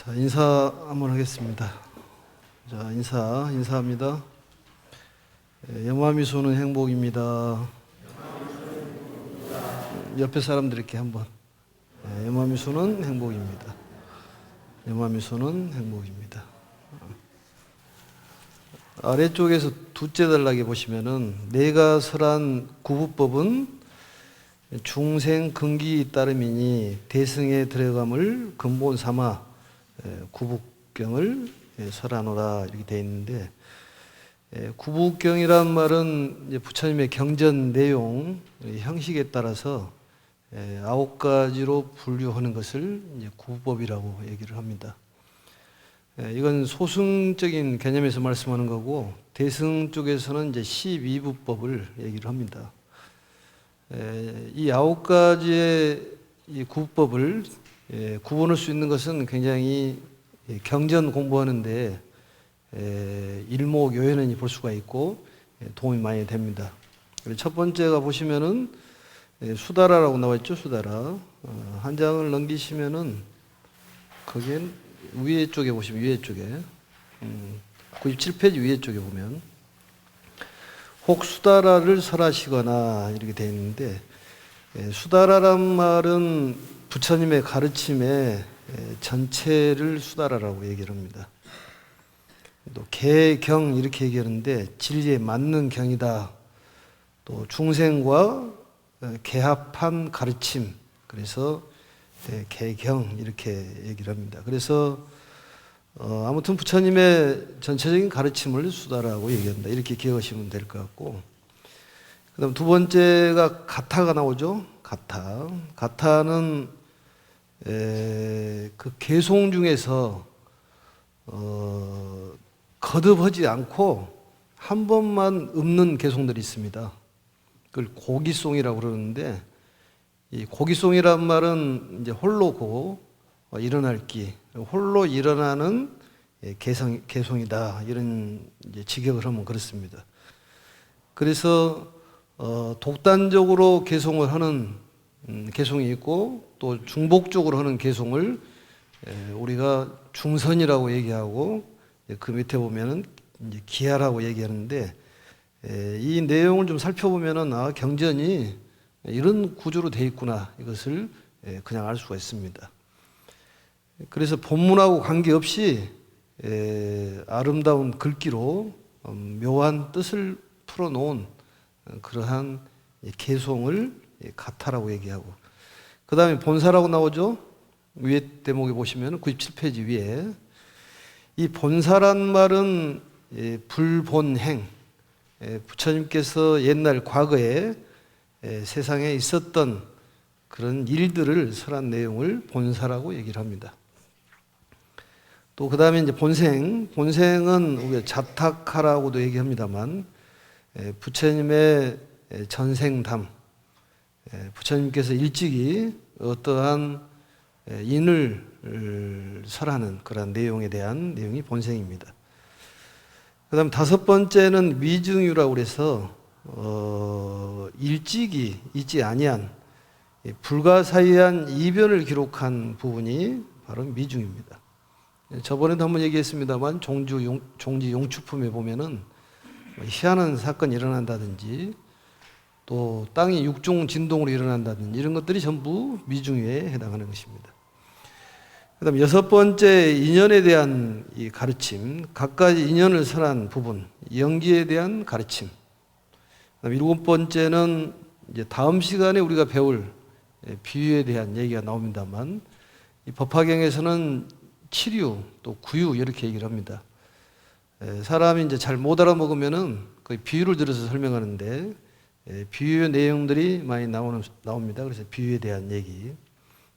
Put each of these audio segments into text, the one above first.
자, 인사 한번 하겠습니다. 자, 인사합니다. 영화미소는 행복입니다. 옆에 사람들에게 한번. 영화미소는 행복입니다. 영화미소는 행복입니다. 아래쪽에서 두째 단락에 보시면은 내가 설한 구부법은 중생 근기 따름이니 대승에 들어감을 근본 삼아 구부경을 설하노라 이렇게 되어 있는데, 구부경이란 말은 이제 부처님의 경전 내용 형식에 따라서 9가지로 분류하는 것을 이제 구부법이라고 얘기를 합니다. 이건 소승적인 개념에서 말씀하는 거고, 대승 쪽에서는 이제 12부법을 얘기를 합니다. 이 9가지의 이 구부법을 구분할 수 있는 것은 굉장히 경전 공부하는데 일목요연히 볼 수가 있고 도움이 많이 됩니다. 첫 번째가 보시면은 수다라라고 나와 있죠. 수다라. 한 장을 넘기시면은 거기엔 위에 쪽에 보시면 위에 쪽에 97페이지 위에 쪽에 보면 혹 수다라를 설하시거나 이렇게 되어 있는데, 수다라란 말은 부처님의 가르침의 전체를 수다라라고 얘기를 합니다. 또 개경 이렇게 얘기하는데 진리에 맞는 경이다. 또 중생과 개합한 가르침, 그래서 개경 이렇게 얘기를 합니다. 그래서 아무튼 부처님의 전체적인 가르침을 수다라고 얘기한다. 이렇게 기억하시면 될 것 같고, 그 다음 두 번째가 가타가 나오죠. 가타는 그 개송 중에서 거듭하지 않고 한 번만 읊는 개송들이 있습니다. 그걸 고기송이라고 그러는데, 이 고기송이란 말은 이제 홀로 일어날 기, 홀로 일어나는 개송이다, 이런 이제 직역을 하면 그렇습니다. 그래서 독단적으로 개송을 하는 개송이 있고, 또 중복적으로 하는 개송을 우리가 중선이라고 얘기하고, 그 밑에 보면은 이제 기하라고 얘기하는데, 이 내용을 좀 살펴보면은 경전이 이런 구조로 되어 있구나, 이것을 그냥 알 수가 있습니다. 그래서 본문하고 관계없이 아름다운 글귀로 묘한 뜻을 풀어놓은 그러한 개송을 가타라고 얘기하고, 그 다음에 본사라고 나오죠. 위에 대목에 보시면 97페이지 위에 이 본사란 말은 불본행, 부처님께서 옛날 과거에 세상에 있었던 그런 일들을 설한 내용을 본사라고 얘기를 합니다. 또 그 다음에 이제 본생은 우리가 자타카라고도 얘기합니다만, 부처님의 전생담, 부처님께서 일찍이 어떠한 인을 설하는 그런 내용에 대한 내용이 본생입니다. 그 다음 다섯 번째는 위증유라고 해서 일찍이 있지 아니한 불가사의한 이변을 기록한 부분이 바로 미중입니다. 저번에도 한번 얘기했습니다만, 종지 용추품에 보면은 희한한 사건이 일어난다든지, 또 땅이 육중 진동으로 일어난다든지, 이런 것들이 전부 미중유에 해당하는 것입니다. 그 다음 여섯 번째, 인연에 대한 이 가르침, 각가지 인연을 설한 부분, 연기에 대한 가르침. 그 다음 일곱 번째는 이제 다음 시간에 우리가 배울 비유에 대한 얘기가 나옵니다만, 이 법화경에서는 치류, 또 구유 이렇게 얘기를 합니다. 사람이 이제 잘 못 알아먹으면은 그 비유를 들어서 설명하는데, 비유의 내용들이 많이 나옵니다. 그래서 비유에 대한 얘기.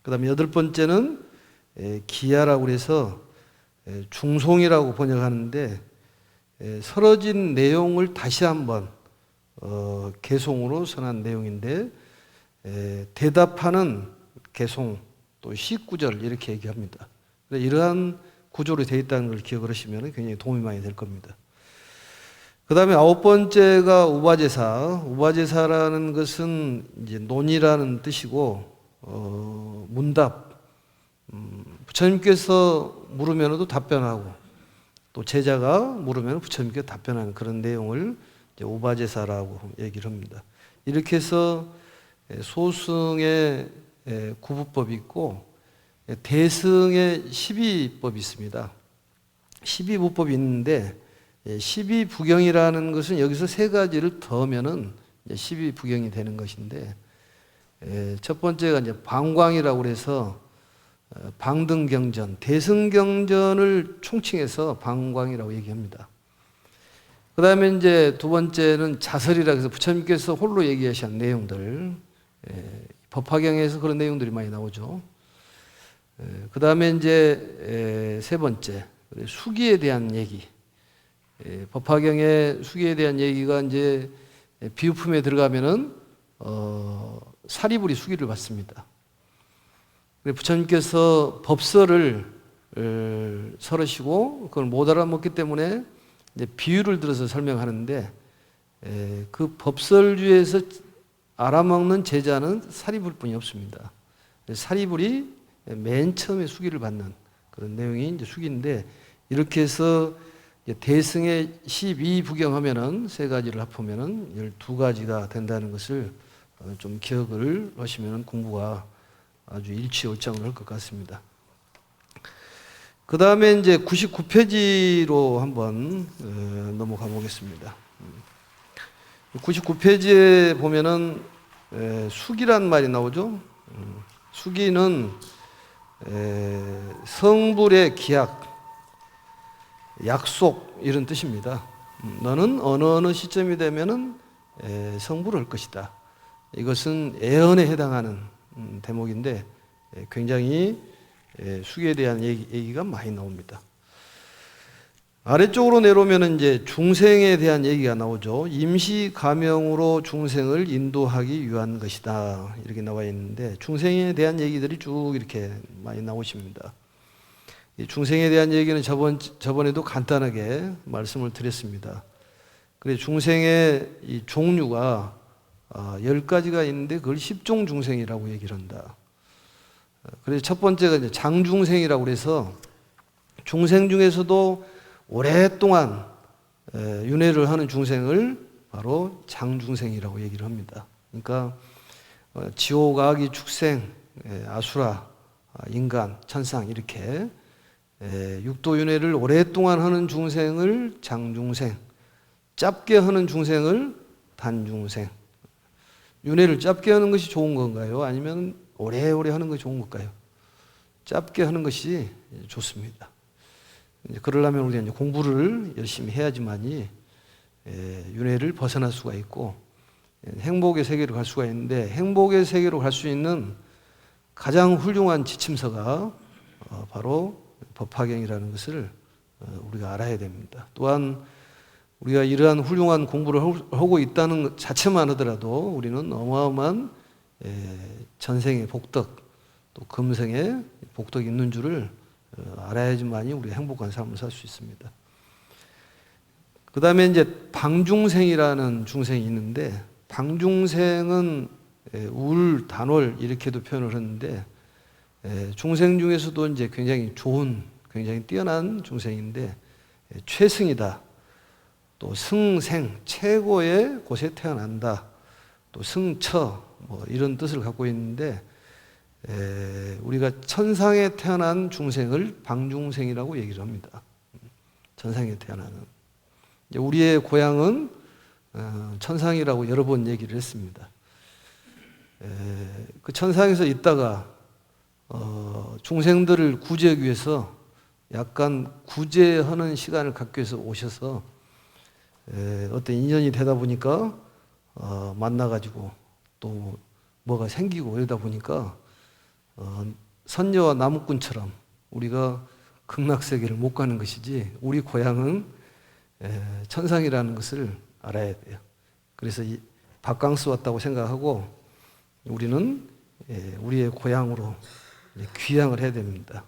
그 다음에 여덟 번째는 기야라고 해서 중송이라고 번역하는데, 설어진 내용을 다시 한번 개송으로 선한 내용인데, 대답하는 개송, 또 19절 이렇게 얘기합니다. 이러한 구조로 되어 있다는 걸 기억을 하시면 굉장히 도움이 많이 될 겁니다. 그 다음에 아홉 번째가 우바제사. 우바제사라는 것은 이제 논이라는 뜻이고, 문답. 부처님께서 물으면도 답변하고 또 제자가 물으면 부처님께 답변하는 그런 내용을 이제 오바제사라고 얘기를 합니다. 이렇게 해서 소승의 구부법이 있고 대승의 12법이 있습니다. 12부법이 있는데 12부경이라는 것은 여기서 세 가지를 더하면은 12부경이 되는 것인데 첫 번째가 이제 방광이라고 그래서 방등경전, 대승경전을 총칭해서 방광이라고 얘기합니다. 그 다음에 이제 두 번째는 자설이라고 해서 부처님께서 홀로 얘기하신 내용들, 법화경에서 그런 내용들이 많이 나오죠. 그 다음에 이제 세 번째, 수기에 대한 얘기. 법화경의 수기에 대한 얘기가 이제 비유품에 들어가면은, 사리불이 수기를 받습니다. 부처님께서 법설을 설으시고 그걸 못 알아먹기 때문에 이제 비유를 들어서 설명하는데 그 법설주에서 알아먹는 제자는 사리불뿐이 없습니다. 사리불이 맨 처음에 수기를 받는 그런 내용이 이제 수기인데 이렇게 해서 대승의 12부경하면은 세 가지를 합하면은 12가지가 된다는 것을 좀 기억을 하시면은 공부가 아주 일취월장을 할 것 같습니다. 그 다음에 이제 99페이지로 한번 넘어가 보겠습니다. 99페이지에 보면은 수기란 말이 나오죠. 수기는 성불의 기약, 약속 이런 뜻입니다. 너는 어느 시점이 되면은 성불을 할 것이다. 이것은 애언에 해당하는 대목인데 굉장히 수기에 대한 얘기가 많이 나옵니다. 아래쪽으로 내려오면 이제 중생에 대한 얘기가 나오죠. 임시 가명으로 중생을 인도하기 위한 것이다. 이렇게 나와 있는데 중생에 대한 얘기들이 쭉 이렇게 많이 나오십니다. 이 중생에 대한 얘기는 저번에도 간단하게 말씀을 드렸습니다. 그래서 중생의 이 종류가 10가지가 있는데 그걸 10종 중생이라고 얘기를 한다. 그래서 첫 번째가 이제 장중생이라고 해서 중생 중에서도 오랫동안 윤회를 하는 중생을 바로 장중생이라고 얘기를 합니다. 그러니까 지옥, 악이, 축생, 아수라, 인간, 천상 이렇게 육도 윤회를 오랫동안 하는 중생을 장중생, 짧게 하는 중생을 단중생. 윤회를 짧게 하는 것이 좋은 건가요? 아니면 오래오래 하는 것이 좋은 걸까요? 짧게 하는 것이 좋습니다. 그러려면 우리가 이제 공부를 열심히 해야지만이 윤회를 벗어날 수가 있고 행복의 세계로 갈 수가 있는데 행복의 세계로 갈 수 있는 가장 훌륭한 지침서가 바로 법화경이라는 것을 우리가 알아야 됩니다. 또한 우리가 이러한 훌륭한 공부를 하고 있다는 것 자체만 하더라도 우리는 어마어마한 전생의 복덕 또 금생의 복덕이 있는 줄을 알아야지만이 우리가 행복한 삶을 살 수 있습니다. 그 다음에 이제 방중생이라는 중생이 있는데 방중생은 울, 단월 이렇게도 표현을 했는데 중생 중에서도 이제 굉장히 좋은, 굉장히 뛰어난 중생인데 최승이다. 또 승생, 최고의 곳에 태어난다. 또 승처, 뭐 이런 뜻을 갖고 있는데 우리가 천상에 태어난 중생을 방중생이라고 얘기를 합니다. 천상에 태어나는. 우리의 고향은 천상이라고 여러 번 얘기를 했습니다. 그 천상에서 있다가 중생들을 구제하기 위해서 약간 구제하는 시간을 갖기 위해서 오셔서 어떤 인연이 되다 보니까 만나가지고 또 뭐가 생기고 이러다 보니까 선녀와 나무꾼처럼 우리가 극락세계를 못 가는 것이지 우리 고향은 천상이라는 것을 알아야 돼요. 그래서 이 바캉스 왔다고 생각하고 우리는 우리의 고향으로 귀향을 해야 됩니다.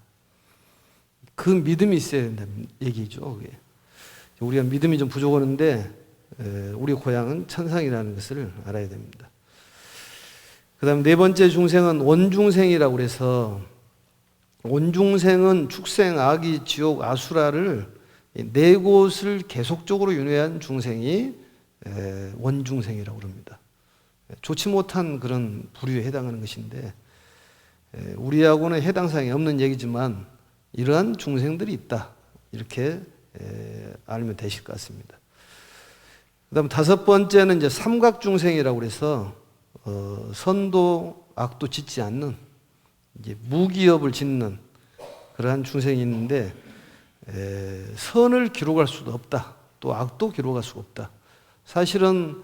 그 믿음이 있어야 된다는 얘기죠. 그게. 우리가 믿음이 좀 부족하는데 우리 고향은 천상이라는 것을 알아야 됩니다. 그 다음 네 번째 중생은 원중생이라고 해서 원중생은 축생, 악의, 지옥, 아수라를 네 곳을 계속적으로 윤회한 중생이 원중생이라고 합니다. 좋지 못한 그런 부류에 해당하는 것인데, 우리하고는 해당 사항이 없는 얘기지만 이러한 중생들이 있다, 이렇게 알면 되실 것 같습니다. 그다음 다섯 번째는 이제 삼각중생이라고 해서 선도 악도 짓지 않는 이제 무기업을 짓는 그러한 중생이 있는데, 선을 기록할 수도 없다, 또 악도 기록할 수가 없다. 사실은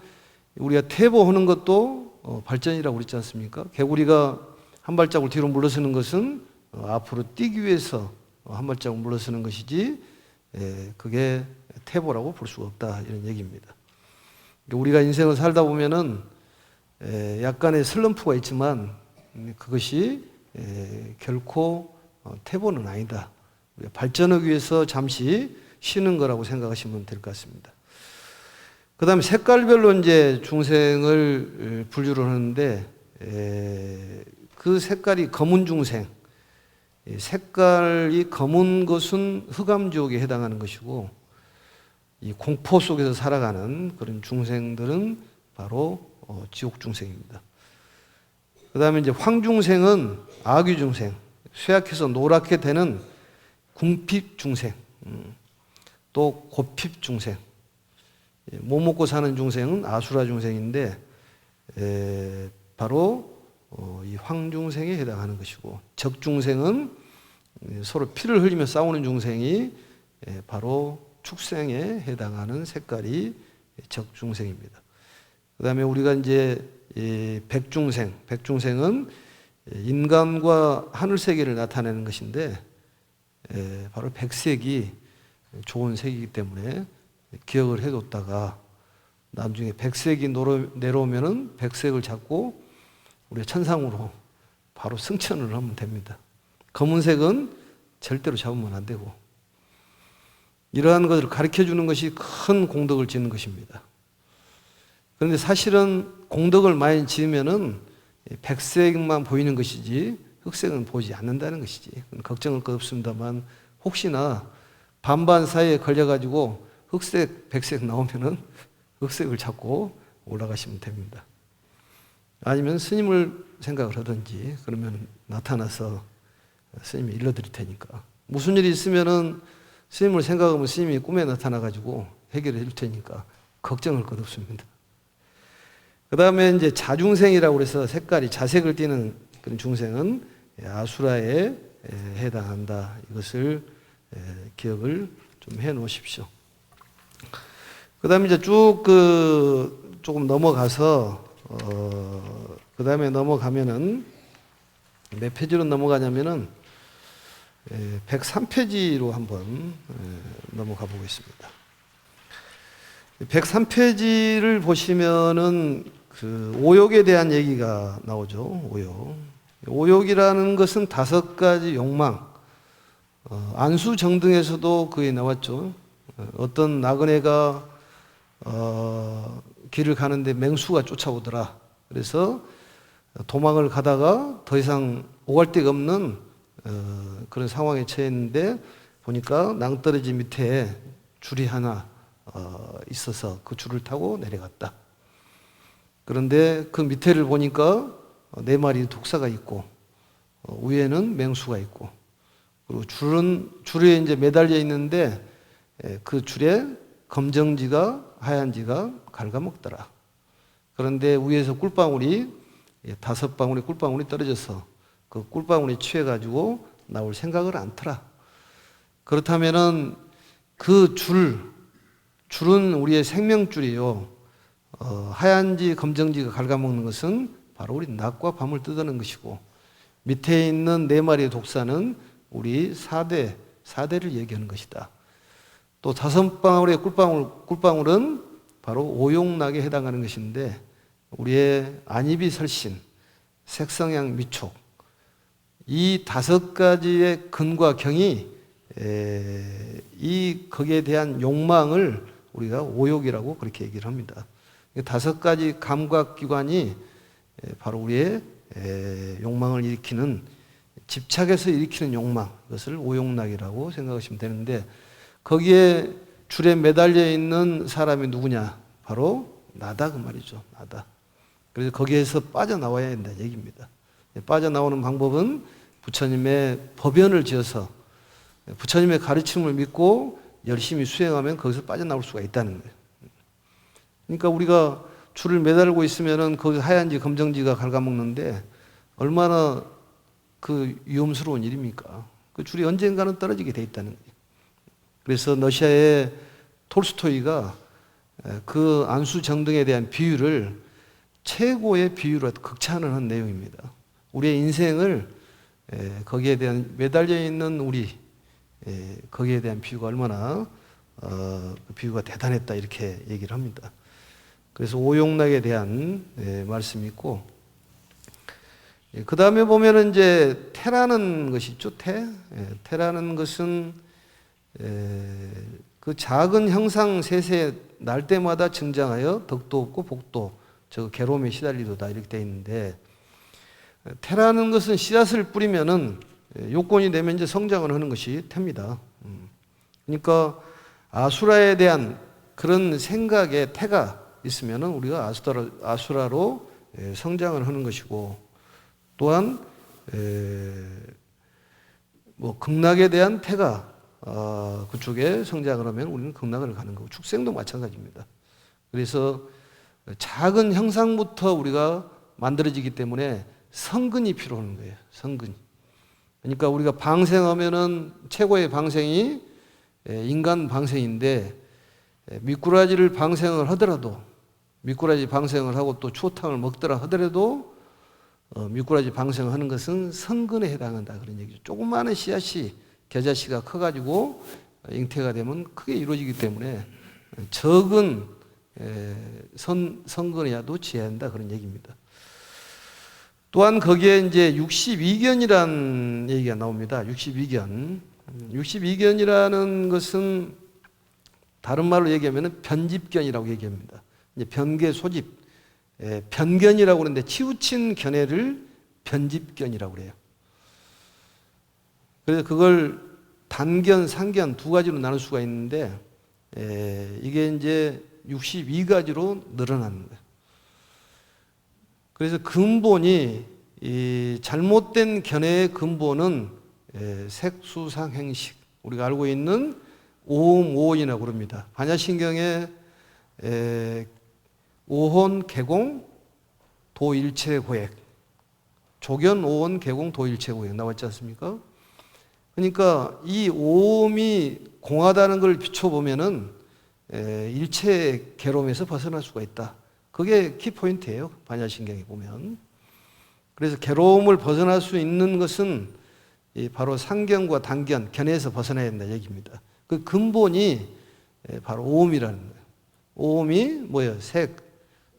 우리가 퇴보하는 것도 발전이라고 그랬지 않습니까? 개구리가 한 발자국 뒤로 물러서는 것은 앞으로 뛰기 위해서 한 발자국 물러서는 것이지, 그게 퇴보라고 볼 수가 없다, 이런 얘기입니다. 우리가 인생을 살다 보면은 약간의 슬럼프가 있지만 그것이 결코 퇴보는 아니다. 우리가 발전하기 위해서 잠시 쉬는 거라고 생각하시면 될 것 같습니다. 그 다음에 색깔별로 이제 중생을 분류를 하는데, 그 색깔이 검은 중생, 색깔이 검은 것은 흑암지옥에 해당하는 것이고, 이 공포 속에서 살아가는 그런 중생들은 바로 지옥 중생입니다. 그 다음에 이제 황중생은 악의 중생, 쇠약해서 노랗게 되는 궁핍 중생, 또 고핍 중생, 못 먹고 사는 중생은 아수라 중생인데, 바로 이 황중생에 해당하는 것이고, 적중생은 서로 피를 흘리며 싸우는 중생이 바로 축생에 해당하는 색깔이 적중생입니다. 그 다음에 우리가 이제 백중생, 백중생은 인간과 하늘 세계를 나타내는 것인데, 바로 백색이 좋은 색이기 때문에 기억을 해뒀다가 나중에 백색이 내려오면은 백색을 잡고 우리가 천상으로 바로 승천을 하면 됩니다. 검은색은 절대로 잡으면 안 되고, 이러한 것을 가르쳐 주는 것이 큰 공덕을 짓는 것입니다. 그런데 사실은 공덕을 많이 지으면은 백색만 보이는 것이지 흑색은 보이지 않는다는 것이지. 걱정할 것 없습니다만, 혹시나 반반 사이에 걸려가지고 흑색, 백색 나오면은 흑색을 잡고 올라가시면 됩니다. 아니면 스님을 생각을 하든지, 그러면 나타나서 스님이 일러드릴 테니까. 무슨 일이 있으면은 스님을 생각하면 스님이 꿈에 나타나가지고 해결해 줄 테니까 걱정할 것 없습니다. 그 다음에 이제 자중생이라고 해서 색깔이 자색을 띠는 그런 중생은 아수라에 해당한다. 이것을 기억을 좀 해 놓으십시오. 그 다음에 이제 쭉 조금 넘어가서, 그 다음에 넘어가면은 몇 페이지로 넘어가냐면은 103페이지로 한번 넘어가 보겠습니다. 103페이지를 보시면은 그 오욕에 대한 얘기가 나오죠. 오욕이라는 것은 5가지 욕망. 안수정등에서도 그게 나왔죠. 어떤 나그네가 길을 가는데 맹수가 쫓아오더라. 그래서 도망을 가다가 더 이상 오갈 데가 없는 그런 상황에 처했는데, 보니까 낭떠러지 밑에 줄이 하나 있어서 그 줄을 타고 내려갔다. 그런데 그 밑에를 보니까 4마리 독사가 있고, 위에는 맹수가 있고, 그리고 줄에 이제 매달려 있는데 그 줄에 검정지가 하얀지가 갉아먹더라. 그런데 위에서 꿀방울이 5방울의 꿀방울이 떨어져서 그 꿀방울에 취해가지고 나올 생각을 안 터라. 그렇다면은 그 줄은 우리의 생명줄이요. 하얀지 검정지가 갉아먹는 것은 바로 우리 낮과 밤을 뜻하는 것이고, 밑에 있는 4마리의 독사는 우리 사대를 얘기하는 것이다. 또 5방울의 꿀방울은 바로 오욕락에 해당하는 것인데, 우리의 안입이 설신, 색성향 미촉, 이 5가지의 근과 경이 거기에 대한 욕망을 우리가 오욕이라고 그렇게 얘기를 합니다. 5가지 감각기관이 바로 우리의 욕망을 일으키는 집착해서 일으키는 욕망, 그것을 오욕락이라고 생각하시면 되는데 거기에 줄에 매달려 있는 사람이 누구냐? 바로 나다 그 말이죠. 나다. 그래서 거기에서 빠져나와야 된다는 얘기입니다. 빠져나오는 방법은 부처님의 법연을 지어서 부처님의 가르침을 믿고 열심히 수행하면 거기서 빠져나올 수가 있다는 거예요. 그러니까 우리가 줄을 매달고 있으면은 거기 하얀지 검정지가 갉아먹는데 얼마나 그 위험스러운 일입니까? 그 줄이 언젠가는 떨어지게 돼 있다는 거예요. 그래서 러시아의 톨스토이가 그 안수정등에 대한 비유를 최고의 비유로 극찬을 한 내용입니다. 우리의 인생을 거기에 대한 매달려 있는 우리 거기에 대한 비유가 얼마나 그 비유가 대단했다 이렇게 얘기를 합니다. 그래서 오욕락에 대한 말씀이 있고 그 다음에 보면은 이제 태라는 것이 있죠. 태라는 것은 그 작은 형상 셋에 날 때마다 증장하여 덕도 없고 복도 저 괴로움에 시달리도다 이렇게 돼 있는데 태라는 것은 씨앗을 뿌리면은 요건이 되면 이제 성장을 하는 것이 태입니다. 그러니까 아수라에 대한 그런 생각에 태가 있으면은 우리가 아수라로 성장을 하는 것이고 또한 뭐 극락에 대한 태가 그쪽에 성장을 하면 우리는 극락을 가는 거고 축생도 마찬가지입니다. 그래서 작은 형상부터 우리가 만들어지기 때문에 성근이 필요한 거예요. 성근이. 그러니까 우리가 방생하면은 최고의 방생이 인간 방생인데 미꾸라지를 방생을 하더라도 미꾸라지 방생을 하고 또 추어탕을 먹더라 하더라도 미꾸라지 방생을 하는 것은 성근에 해당한다 그런 얘기죠. 조그마한 씨앗이 겨자씨가 커가지고 잉태가 되면 크게 이루어지기 때문에 적은 성근이라도 지어야 한다 그런 얘기입니다. 또한 거기에 이제 62견이라는 얘기가 나옵니다. 62견. 62견이라는 것은 다른 말로 얘기하면 편집견이라고 얘기합니다. 이제 변계 소집, 변견이라고 그러는데 치우친 견해를 편집견이라고 그래요. 그래서 그걸 단견, 상견 두 가지로 나눌 수가 있는데 이게 이제 62가지로 늘어나는 거예요. 그래서 근본이 이 잘못된 견해의 근본은 색수상행식 우리가 알고 있는 오음오온이라고 그럽니다. 반야신경에 오혼 개공 도일체고액 조견 오혼 개공 도일체고액 나왔지 않습니까? 그러니까 이 오음이 공하다는 걸 비춰보면은 일체 괴로움에서 벗어날 수가 있다. 그게 키포인트예요. 반야신경에 보면. 그래서 괴로움을 벗어날 수 있는 것은 바로 상견과 단견, 견해에서 벗어나야 된다 얘기입니다. 그 근본이 바로 오음이라는 거예요. 오음이 뭐예요? 색,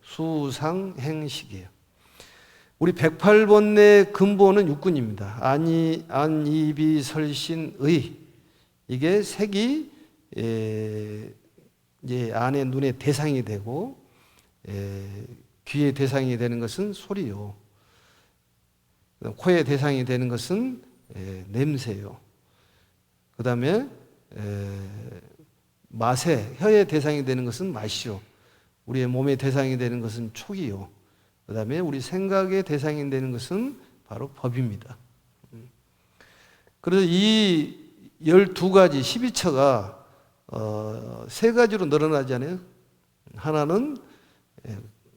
수, 상, 행, 식이에요. 우리 108번뇌의 근본은 육군입니다. 안, 이, 비, 설, 신, 의. 이게 색이 이제 안의 눈의 대상이 되고 귀의 대상이 되는 것은 소리요. 코의 대상이 되는 것은 냄새요. 그 다음에 맛의 혀의 대상이 되는 것은 맛이요. 우리의 몸의 대상이 되는 것은 촉이요. 그 다음에 우리 생각의 대상이 되는 것은 바로 법입니다. 그래서 이 12가지 12처가 세 가지로 늘어나잖아요. 하나는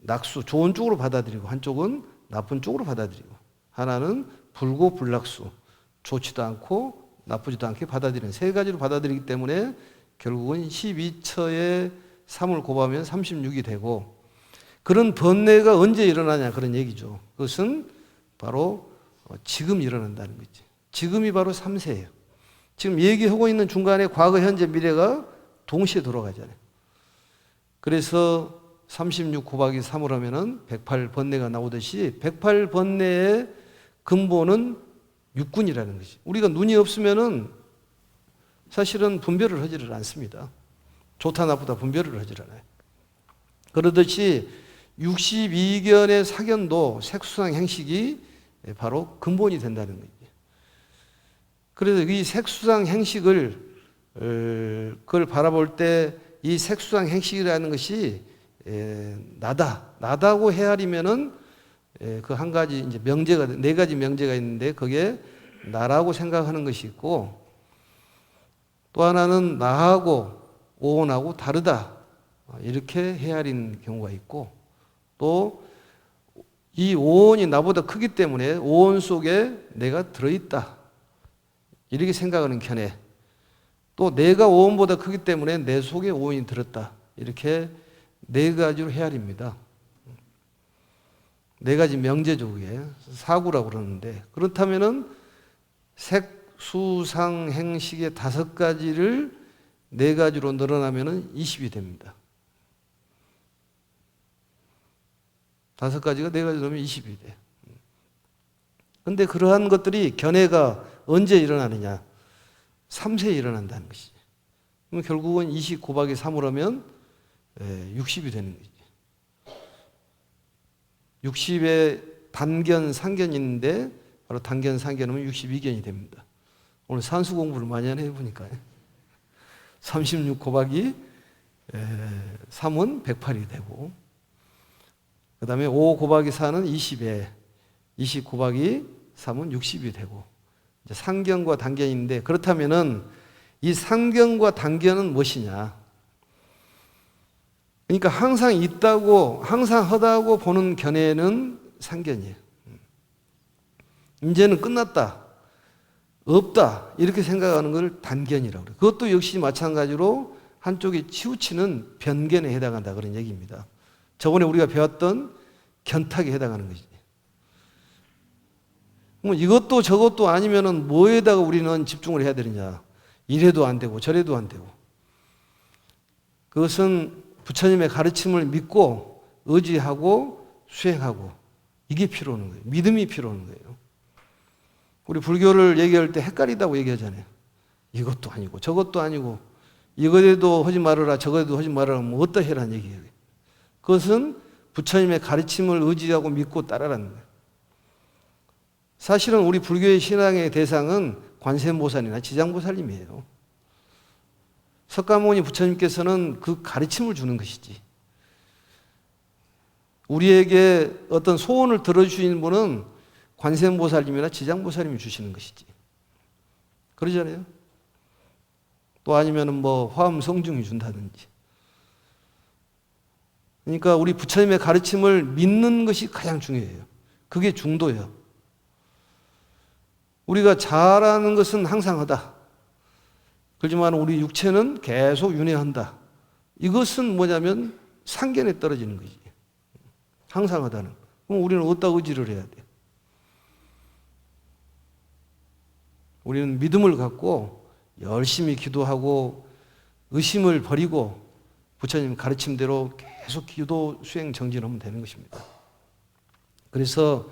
낙수, 좋은 쪽으로 받아들이고 한쪽은 나쁜 쪽으로 받아들이고 하나는 불고 불낙수, 좋지도 않고 나쁘지도 않게 받아들이는 세 가지로 받아들이기 때문에 결국은 12처에 3을 곱하면 36이 되고 그런 번뇌가 언제 일어나냐 그런 얘기죠. 그것은 바로 지금 일어난다는 거지. 지금이 바로 3세예요. 지금 얘기하고 있는 중간에 과거, 현재, 미래가 동시에 돌아가잖아요. 그래서 36 곱하기 3을 하면은 108번뇌가 나오듯이 108번뇌의 근본은 육군이라는 것이. 우리가 눈이 없으면은 사실은 분별을 하지를 않습니다. 좋다 나쁘다 분별을 하질 않아요. 그러듯이 62견의 사견도 색수상 행식이 바로 근본이 된다는 거죠. 그래서 이 색수상 행식을 그걸 바라볼 때 이 색수상 행식이라는 것이 나다고 헤아리면은 그 한 가지 이제 명제가 네 가지 명제가 있는데 그게 나라고 생각하는 것이 있고, 또 하나는 나하고 오온하고 다르다 이렇게 헤아린 경우가 있고, 또 이 오온이 나보다 크기 때문에 오온 속에 내가 들어있다 이렇게 생각하는 견해, 또 내가 오온보다 크기 때문에 내 속에 오온이 들었다 이렇게 네 가지로 헤아립니다. 네 가지 명제죠. 그게 사구라고 그러는데, 그렇다면은 색수상 행식의 5가지를 4가지로 늘어나면은 20이 됩니다. 5가지가 4가지 넣으면 20이 돼. 근데 그러한 것들이 견해가 언제 일어나느냐? 3세에 일어난다는 것이지. 그럼 결국은 20 곱하기 3을 하면 60이 되는 거지. 60에 단견, 상견이 있는데 바로 단견, 상견하면 62견이 됩니다. 오늘 산수 공부를 많이 해보니까 36 곱하기 3은 108이 되고, 그 다음에 5 곱하기 4는 20에 20 곱하기 3은 60이 되고, 이제 상견과 단견인데, 그렇다면은 이 상견과 단견은 무엇이냐? 그러니까 항상 있다고, 항상 하다고 보는 견해는 상견이에요. 이제는 끝났다, 없다 이렇게 생각하는 걸 단견이라고 그래요. 그것도 역시 마찬가지로 한쪽에 치우치는 변견에 해당한다 그런 얘기입니다. 저번에 우리가 배웠던 견탁에 해당하는 것이지. 뭐 이것도 저것도 아니면은 뭐에다가 우리는 집중을 해야 되느냐? 이래도 안 되고 저래도 안 되고. 그것은 부처님의 가르침을 믿고 의지하고 수행하고, 이게 필요한 거예요. 믿음이 필요한 거예요. 우리 불교를 얘기할 때 헷갈리다고 얘기하잖아요. 이것도 아니고 저것도 아니고, 이거에도 하지 말아라 저거에도 하지 말아라, 뭐 어떠 해라는 얘기예요. 그것은 부처님의 가르침을 의지하고 믿고 따라라는 거예요. 사실은 우리 불교의 신앙의 대상은 관세음보살이나 지장보살님이에요. 석가모니 부처님께서는 그 가르침을 주는 것이지, 우리에게 어떤 소원을 들어주시는 분은 관세음보살님이나 지장보살님이 주시는 것이지. 그러잖아요. 또 아니면은 뭐 화엄성중이 준다든지. 그러니까 우리 부처님의 가르침을 믿는 것이 가장 중요해요. 그게 중도예요. 우리가 잘하는 것은 항상 하다. 그렇지만 우리 육체는 계속 윤회한다. 이것은 뭐냐면 상견에 떨어지는 거지. 항상 하다는. 그럼 우리는 어디다 의지를 해야 돼? 우리는 믿음을 갖고 열심히 기도하고 의심을 버리고 부처님 가르침대로 계속 기도 수행 정진하면 되는 것입니다. 그래서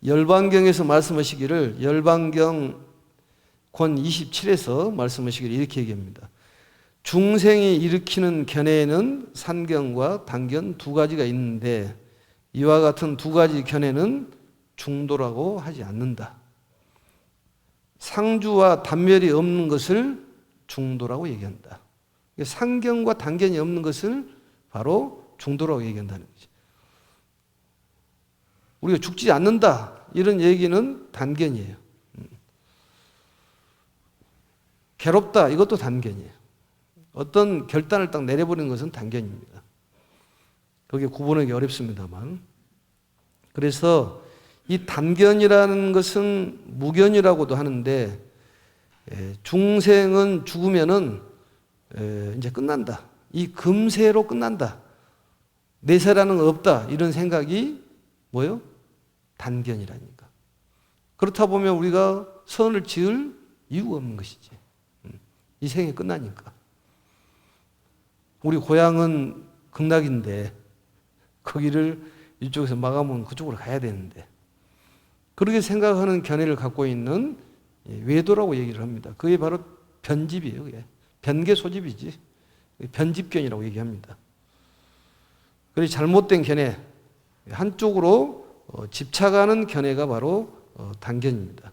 열반경에서 말씀하시기를, 열반경 권 27에서 말씀하시기를 이렇게 얘기합니다. 중생이 일으키는 견해에는 산견과 단견 2가지가 있는데, 이와 같은 2가지 견해는 중도라고 하지 않는다. 상주와 단멸이 없는 것을 중도라고 얘기한다. 상견과 단견이 없는 것을 바로 중도라고 얘기한다는 거지. 우리가 죽지 않는다 이런 얘기는 단견이에요. 괴롭다 이것도 단견이에요. 어떤 결단을 딱 내려버리는 것은 단견입니다. 그게 구분하기 어렵습니다만, 그래서 이 단견이라는 것은 무견이라고도 하는데, 중생은 죽으면은 이제 끝난다. 이 금세로 끝난다. 내세라는 건 없다. 이런 생각이 뭐요? 단견이라니까. 그렇다 보면 우리가 선을 지을 이유가 없는 것이지. 이 생이 끝나니까. 우리 고향은 극락인데 거기를 이쪽에서 막으면 그쪽으로 가야 되는데, 그렇게 생각하는 견해를 갖고 있는 외도라고 얘기를 합니다. 그게 바로 변집이에요. 그게. 변계 소집이지. 변집견이라고 얘기합니다. 그래서 잘못된 견해, 한쪽으로 집착하는 견해가 바로 단견입니다.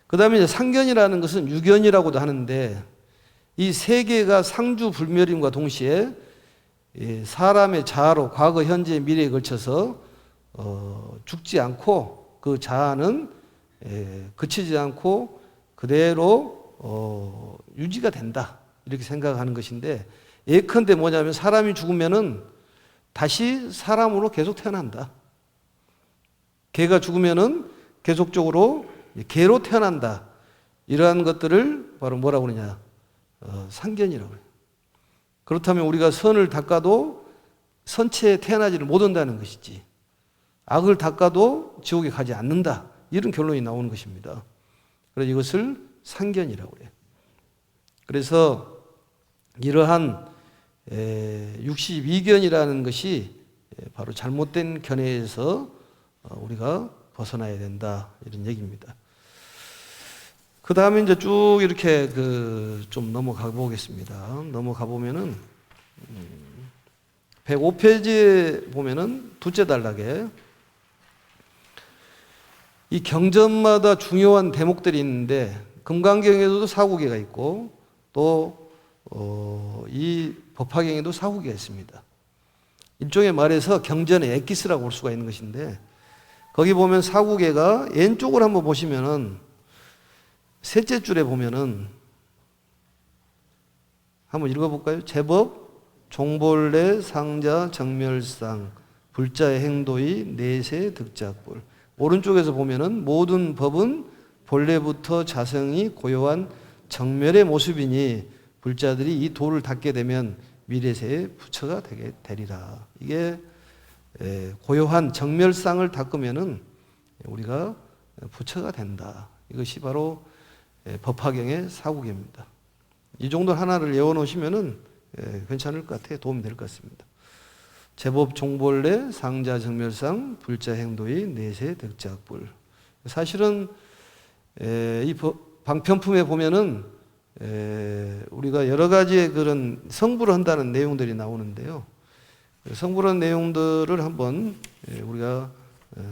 그 다음에 이제 상견이라는 것은 유견이라고도 하는데, 이 세 개가 상주불멸임과 동시에 사람의 자아로 과거, 현재, 미래에 걸쳐서 죽지 않고 그 자아는 그치지 않고 그대로 유지가 된다, 이렇게 생각하는 것인데, 예컨대 뭐냐면 사람이 죽으면은 다시 사람으로 계속 태어난다. 개가 죽으면은 계속적으로 개로 태어난다. 이러한 것들을 바로 뭐라고 그러냐? 상견이라고 해요. 그렇다면 우리가 선을 닦아도 선체에 태어나지를 못한다는 것이지, 악을 닦아도 지옥에 가지 않는다, 이런 결론이 나오는 것입니다. 그래서 이것을 상견이라고 해요. 그래서 이러한 62견이라는 것이 바로 잘못된 견해에서 우리가 벗어나야 된다, 이런 얘기입니다. 그 다음에 이제 쭉 이렇게 좀 넘어가 보겠습니다. 넘어가 보면은 105페이지에 보면은 둘째 단락에 이 경전마다 중요한 대목들이 있는데, 금강경에도 사구계가 있고 또 이 법화경에도 사구계가 있습니다. 일종의 말해서 경전의 엑기스라고 볼 수가 있는 것인데, 거기 보면 사구계가 왼쪽을 한번 보시면은 셋째 줄에 보면은 한번 읽어볼까요? 제법, 종본래, 상자, 정멸상, 불자의 행도의, 내세, 득작불. 오른쪽에서 보면은 모든 법은 본래부터 자성이 고요한 정멸의 모습이니 불자들이 이 도를 닦게 되면 미래세의 부처가 되게 되리라. 이게 고요한 정멸상을 닦으면은 우리가 부처가 된다. 이것이 바로 법화경의 사구계입니다. 이 정도 하나를 외워놓으시면은 괜찮을 것 같아요. 도움이 될 것 같습니다. 제법, 종본래, 상자, 정멸상, 불자, 행도의, 내세, 득작불. 사실은 이 방편품에 보면은 우리가 여러 가지의 그런 성불을 한다는 내용들이 나오는데요. 성불한 내용들을 한번 우리가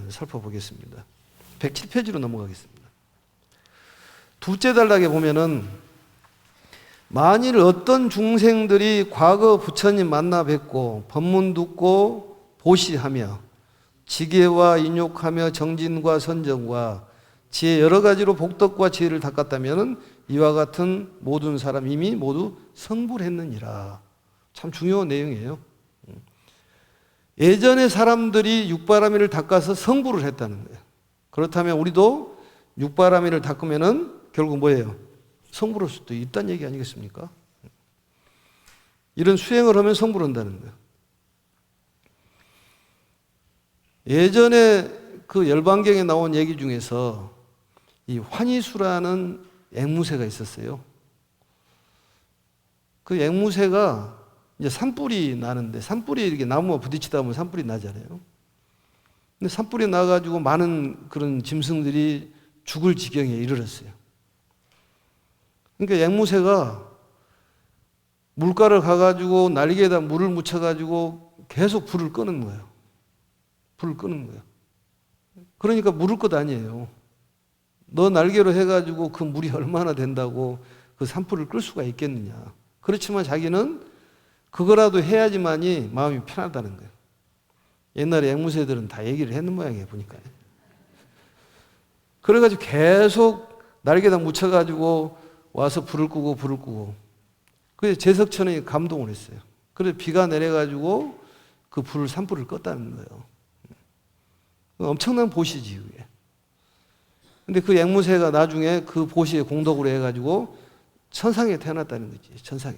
살펴보겠습니다. 107페이지로 넘어가겠습니다. 둘째 단락에 보면은 만일 어떤 중생들이 과거 부처님 만나 뵙고 법문 듣고 보시하며 지계와 인욕하며 정진과 선정과 지혜 여러 가지로 복덕과 지혜를 닦았다면 이와 같은 모든 사람 이미 모두 성불했느니라. 참 중요한 내용이에요. 예전에 사람들이 육바라밀을 닦아서 성불을 했다는 거예요. 그렇다면 우리도 육바라밀을 닦으면은 결국 뭐예요? 성불할 수도 있다는 얘기 아니겠습니까? 이런 수행을 하면 성불한다는 거예요. 예전에 그 열반경에 나온 얘기 중에서 이 환희수라는 앵무새가 있었어요. 그 앵무새가 이제 산불이 나는데, 산불이 이렇게 나무와 부딪히다 보면 산불이 나잖아요. 근데 산불이 나가지고 많은 그런 짐승들이 죽을 지경에 이르렀어요. 그러니까 앵무새가 물가를 가가지고 날개에다 물을 묻혀가지고 계속 불을 끄는 거예요. 불을 끄는 거예요. 그러니까 물을 것 아니에요. 너 날개로 해가지고 그 물이 얼마나 된다고 그 산불을 끌 수가 있겠느냐. 그렇지만 자기는 그거라도 해야지만이 마음이 편하다는 거예요. 옛날에 앵무새들은 다 얘기를 했는 모양이에요, 보니까. 그래가지고 계속 날개에다 묻혀가지고 와서 불을 끄고. 그래서 제석천이 감동을 했어요. 그래서 비가 내려가지고 그 산불을 껐다는 거예요. 엄청난 보시지, 그게. 근데 그 앵무새가 나중에 그 보시에 공덕으로 해가지고 천상에 태어났다는 거지, 천상에.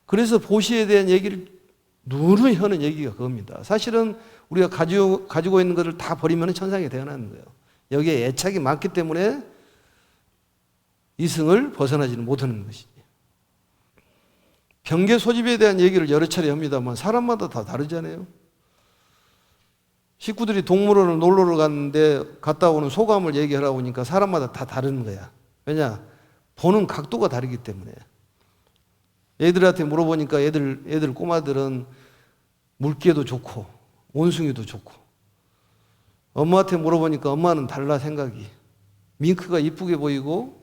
그래서 보시에 대한 얘기를 누누이 하는 얘기가 그겁니다. 사실은 우리가 가지고 있는 것을 다 버리면 천상에 태어나는 거예요. 여기에 애착이 많기 때문에 이승을 벗어나지는 못하는 것이지. 병계 소집에 대한 얘기를 여러 차례 합니다만 사람마다 다 다르잖아요. 식구들이 동물원을 놀러 갔는데 갔다 오는 소감을 얘기하라고 하니까 사람마다 다 다른 거야. 왜냐? 보는 각도가 다르기 때문에. 애들한테 물어보니까 애들 꼬마들은 물개도 좋고 원숭이도 좋고 엄마한테 물어보니까 엄마는 달라 생각이. 밍크가 이쁘게 보이고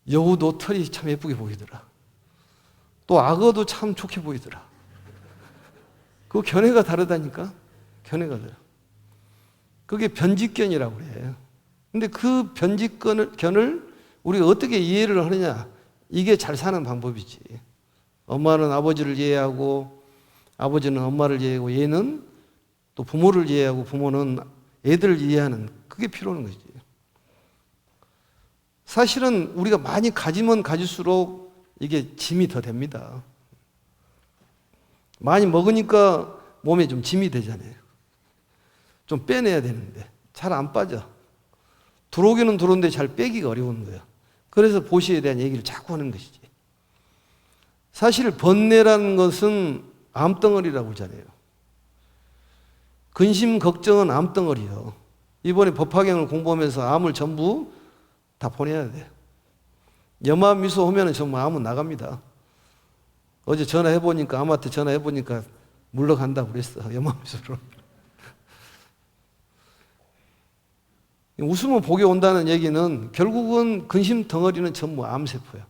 여우도 털이 참 예쁘게 보이더라. 또 악어도 참 좋게 보이더라. 그 견해가 다르다니까. 견해가 다르다. 그게 변직견이라고 그래요. 근데 그 변직견을 우리가 어떻게 이해를 하느냐. 이게 잘 사는 방법이지. 엄마는 아버지를 이해하고 아버지는 엄마를 이해하고 얘는 또 부모를 이해하고 부모는 애들을 이해하는 그게 필요한 거지. 사실은 우리가 많이 가지면 가질수록 이게 짐이 더 됩니다. 많이 먹으니까 몸에 좀 짐이 되잖아요. 좀 빼내야 되는데 잘 안 빠져. 들어오기는 들어오는데 잘 빼기가 어려운 거예요. 그래서 보시에 대한 얘기를 자꾸 하는 것이지. 사실 번뇌라는 것은 암덩어리라고 하잖아요. 근심, 걱정은 암덩어리요. 이번에 법화경을 공부하면서 암을 전부 다 보내야 돼. 염화미소 하면은 정말 암은 나갑니다. 어제 전화해보니까, 암한테 전화해보니까 물러간다고 그랬어. 염화미소로. 웃으면 복이 온다는 얘기는 결국은 근심 덩어리는 전부 암세포야.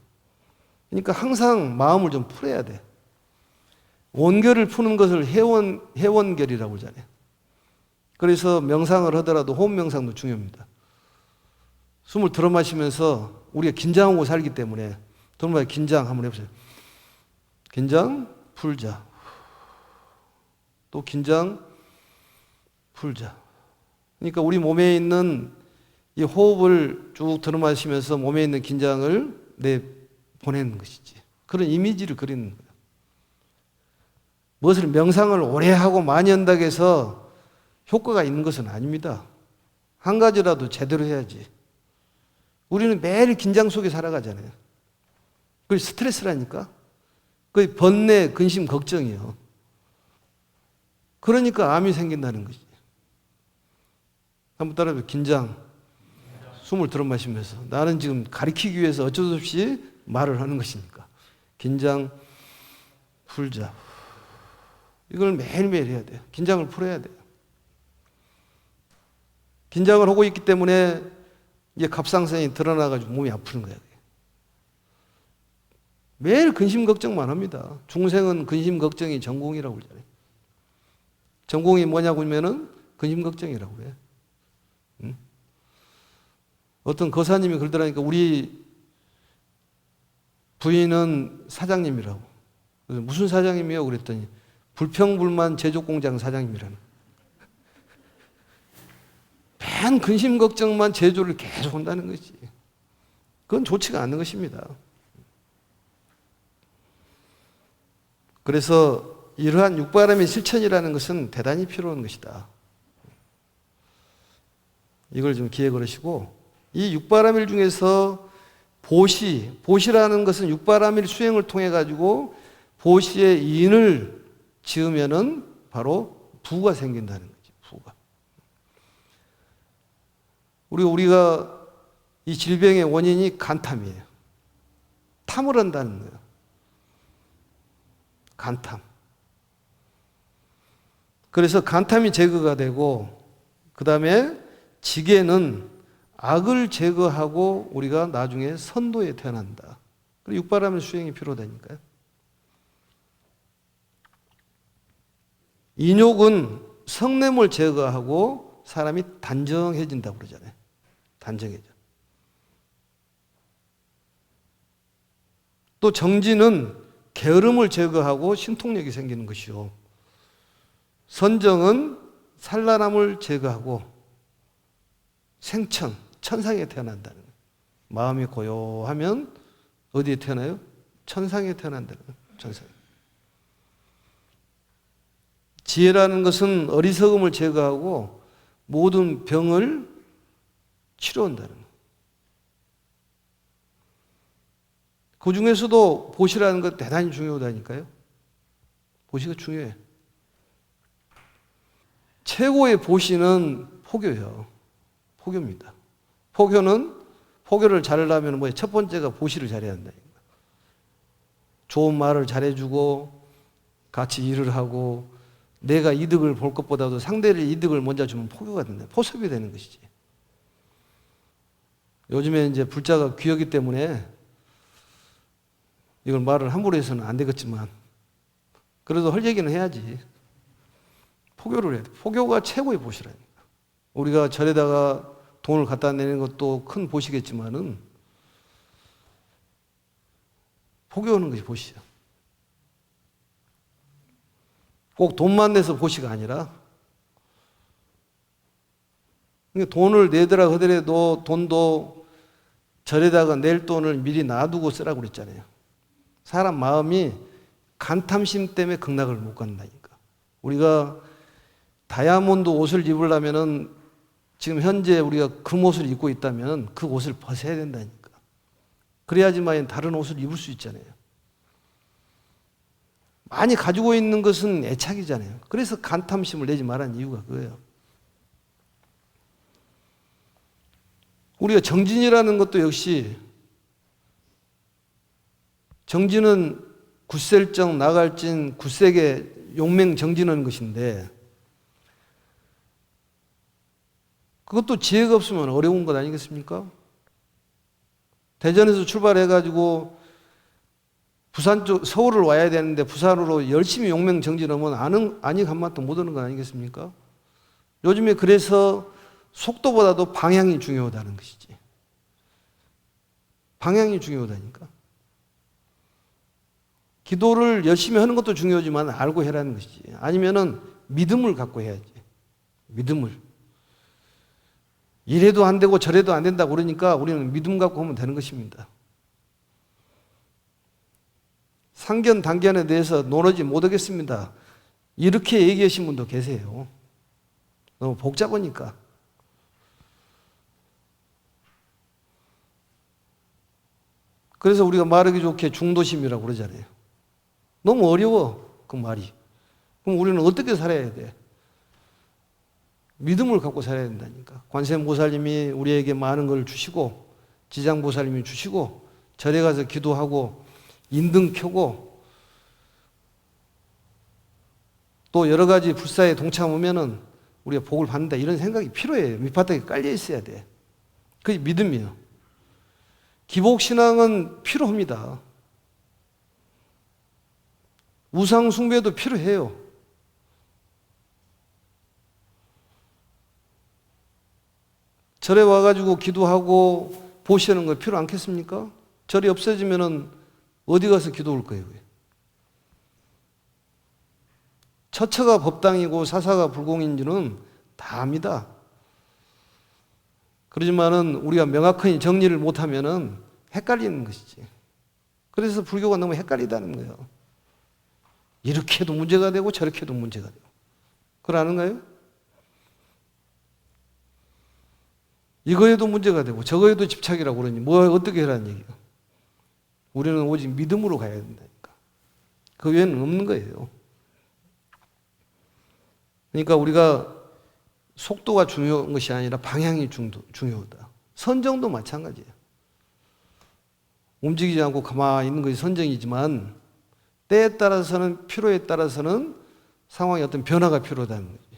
그러니까 항상 마음을 좀 풀어야 돼. 원결을 푸는 것을 해원결이라고 하잖아요. 그래서 명상을 하더라도 호흡 명상도 중요합니다. 숨을 들어 마시면서 우리가 긴장하고 살기 때문에 들어마시 긴장 한번 해보세요. 긴장 풀자. 또 긴장 풀자. 그러니까 우리 몸에 있는 이 호흡을 쭉 들어 마시면서 몸에 있는 긴장을 내보내는 것이지. 그런 이미지를 그리는 거예요. 무엇을 명상을 오래 하고 많이 한다고 해서 효과가 있는 것은 아닙니다. 한 가지라도 제대로 해야지. 우리는 매일 긴장 속에 살아가잖아요. 그게 스트레스라니까. 그게 번뇌, 근심, 걱정이요. 그러니까 암이 생긴다는 거지. 한번 따라해보세요. 긴장. 숨을 들어 마시면서. 나는 지금 가리키기 위해서 어쩔 수 없이 말을 하는 것이니까. 긴장 풀자. 이걸 매일매일 해야 돼요. 긴장을 풀어야 돼요. 긴장을 하고 있기 때문에 이제 갑상선이 드러나가지고 몸이 아프는 거예요. 매일 근심 걱정만 합니다. 중생은 근심 걱정이 전공이라고 그러잖아요. 전공이 뭐냐고 하면은 근심 걱정이라고 그래요. 응? 어떤 거사님이 그러더라니까 우리 부인은 사장님이라고. 그래서 무슨 사장님이요? 그랬더니 불평불만 제조공장 사장님이라는. 맨 근심 걱정만 제조를 계속 한다는 거지. 그건 좋지가 않은 것입니다. 그래서 이러한 육바람의 실천이라는 것은 대단히 필요한 것이다. 이걸 좀 기억을 하시고, 이 육바람일 중에서 보시라는 것은 육바람일 수행을 통해 가지고 보시의 인을 지으면은 바로 부가 생긴다는 거지. 부가. 우리가 이 질병의 원인이 간탐이에요. 탐을 한다는 거예요. 간탐. 그래서 간탐이 제거가 되고, 그 다음에 지게는 악을 제거하고 우리가 나중에 선도에 태어난다. 그리고 육바람의 수행이 필요하다니까요. 인욕은 성냄을 제거하고 사람이 단정해진다고 그러잖아요. 단정해져. 또 정진은 게으름을 제거하고 신통력이 생기는 것이요. 선정은 산란함을 제거하고 생천, 천상에 태어난다는 거예요. 마음이 고요하면 어디에 태어나요? 천상에 태어난다는 거예요. 천상에. 지혜라는 것은 어리석음을 제거하고 모든 병을 치료한다는 거예요. 그 중에서도 보시라는 것 대단히 중요하다니까요. 보시가 중요해. 최고의 보시는 포교예요. 포교입니다. 포교를 잘하려면 뭐예요? 첫 번째가 보시를 잘해야 한다니까. 좋은 말을 잘해주고 같이 일을 하고 내가 이득을 볼 것보다도 상대를 이득을 먼저 주면 포교가 된다. 포섭이 되는 것이지. 요즘에 이제 불자가 귀하기 때문에 이걸 말을 함부로 해서는 안 되겠지만 그래도 할 얘기는 해야지. 포교를 해야 돼. 포교가 최고의 보시라니까. 우리가 절에다가 돈을 갖다 내는 것도 큰 보시겠지만은 포교하는 것이 보시죠. 꼭 돈만 내서 보시가 아니라 돈을 내더라 하더라도 돈도 절에다가 낼 돈을 미리 놔두고 쓰라고 그랬잖아요. 사람 마음이 간탐심 때문에 극락을 못 간다니까. 우리가 다이아몬드 옷을 입으려면은 지금 현재 우리가 금옷을 입고 있다면 그 옷을 벗어야 된다니까. 그래야지만 다른 옷을 입을 수 있잖아요. 많이 가지고 있는 것은 애착이잖아요. 그래서 간탐심을 내지 말라는 이유가 그거예요. 우리가 정진이라는 것도 역시 정진은 굳셀정 나갈진 굳세게 용맹 정진하는 것인데 그것도 지혜가 없으면 어려운 것 아니겠습니까? 대전에서 출발해가지고 부산 쪽 서울을 와야 되는데 부산으로 열심히 용맹 정진하면 아니 한마디 못 오는 거 아니겠습니까? 요즘에 그래서 속도보다도 방향이 중요하다는 것이지. 방향이 중요하다니까. 기도를 열심히 하는 것도 중요하지만 알고 해라는 것이지. 아니면은 믿음을 갖고 해야지. 믿음을. 이래도 안 되고 저래도 안 된다고 그러니까 우리는 믿음 갖고 하면 되는 것입니다. 상견, 단견에 대해서 논하지 못하겠습니다. 이렇게 얘기하신 분도 계세요. 너무 복잡하니까. 그래서 우리가 말하기 좋게 중도심이라고 그러잖아요. 너무 어려워, 그 말이. 그럼 우리는 어떻게 살아야 돼? 믿음을 갖고 살아야 된다니까. 관세음보살님이 우리에게 많은 걸 주시고, 지장보살님이 주시고, 절에 가서 기도하고, 인등 켜고, 또 여러 가지 불사에 동참하면은 우리가 복을 받는다. 이런 생각이 필요해요. 밑바닥에 깔려 있어야 돼. 그게 믿음이에요. 기복신앙은 필요합니다. 우상숭배도 필요해요. 절에 와가지고 기도하고 보시는 거 필요 않겠습니까? 절이 없어지면은 어디 가서 기도 올 거예요? 처처가 법당이고 사사가 불공인지는 다 압니다. 그러지만은 우리가 명확히 정리를 못하면은 헷갈리는 것이지. 그래서 불교가 너무 헷갈리다는 거예요. 이렇게 해도 문제가 되고 저렇게 해도 문제가 되고. 그걸 아는가요? 이거에도 문제가 되고 저거에도 집착이라고 그러니 뭐 어떻게 해라는 얘기예요. 우리는 오직 믿음으로 가야 된다니까. 그 외에는 없는 거예요. 그러니까 우리가 속도가 중요한 것이 아니라 방향이 중요하다. 선정도 마찬가지예요. 움직이지 않고 가만히 있는 것이 선정이지만 때에 따라서는 필요에 따라서는 상황에 어떤 변화가 필요하다는 거지.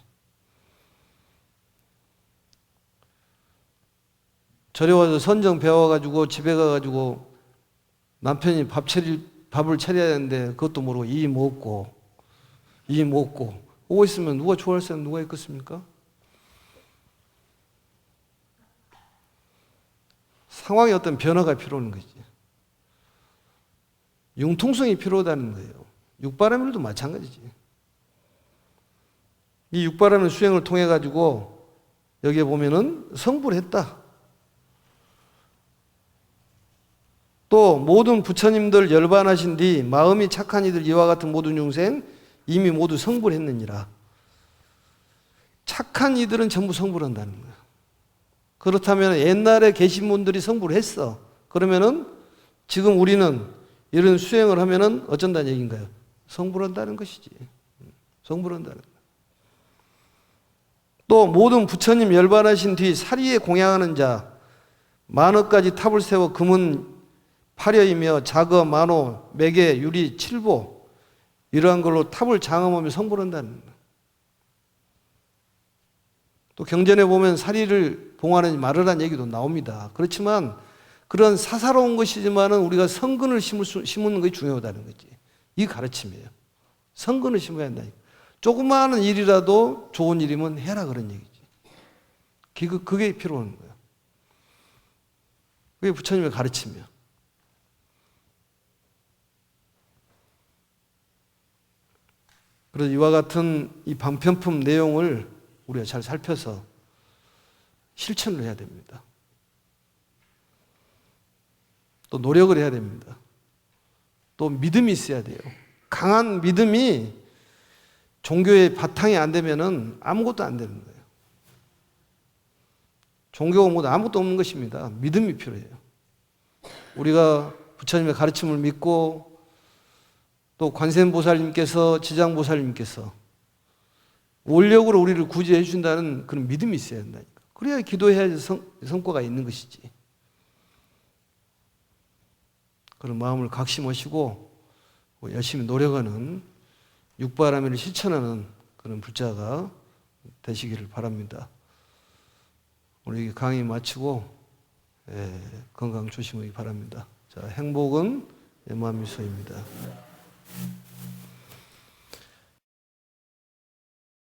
절에 와서 선정 배워가지고 집에 가가지고 남편이 밥을 차려야 되는데 그것도 모르고 이 먹고 오고 있으면 누가 좋아할 사람 누가 있겠습니까? 상황에 어떤 변화가 필요한 거지. 융통성이 필요하다는 거예요. 육바라밀도 마찬가지지. 이 육바라밀 수행을 통해 가지고 여기에 보면은 성불을 했다. 또 모든 부처님들 열반하신 뒤 마음이 착한 이들 이와 같은 모든 중생 이미 모두 성불했느니라. 착한 이들은 전부 성불한다는 거야. 그렇다면 옛날에 계신 분들이 성불했어. 그러면은 지금 우리는 이런 수행을 하면은 어쩐다는 얘기인가요? 성불한다는 것이지. 성불한다는 거야. 또 모든 부처님 열반하신 뒤 사리에 공양하는 자 만억 가지 탑을 세워 금은 8여이며 자거, 만호, 매개, 유리, 칠보 이러한 걸로 탑을 장엄하며 성불한다는 거야. 또 경전에 보면 사리를 봉하는 말을 얘기도 나옵니다. 그렇지만 그런 사사로운 것이지만은 우리가 성근을 심는 것이 중요하다는 거지. 이 가르침이에요. 성근을 심어야 한다니까. 조그마한 일이라도 좋은 일이면 해라 그런 얘기지. 그게 필요한 거예요. 그게 부처님의 가르침이에요. 그래서 이와 같은 이 방편품 내용을 우리가 잘 살펴서 실천을 해야 됩니다. 또 노력을 해야 됩니다. 또 믿음이 있어야 돼요. 강한 믿음이 종교의 바탕이 안 되면은 아무것도 안 되는 거예요. 종교가 뭐 아무것도 없는 것입니다. 믿음이 필요해요. 우리가 부처님의 가르침을 믿고 또 관세음보살님께서 지장보살님께서 원력으로 우리를 구제해 준다는 그런 믿음이 있어야 된다니까. 그래야 기도해야지 성과가 있는 것이지. 그런 마음을 각심하시고 열심히 노력하는 육바라밀을 실천하는 그런 불자가 되시기를 바랍니다. 우리 강의 마치고 건강 조심하기 바랍니다. 자, 행복은 내 마음 미소입니다.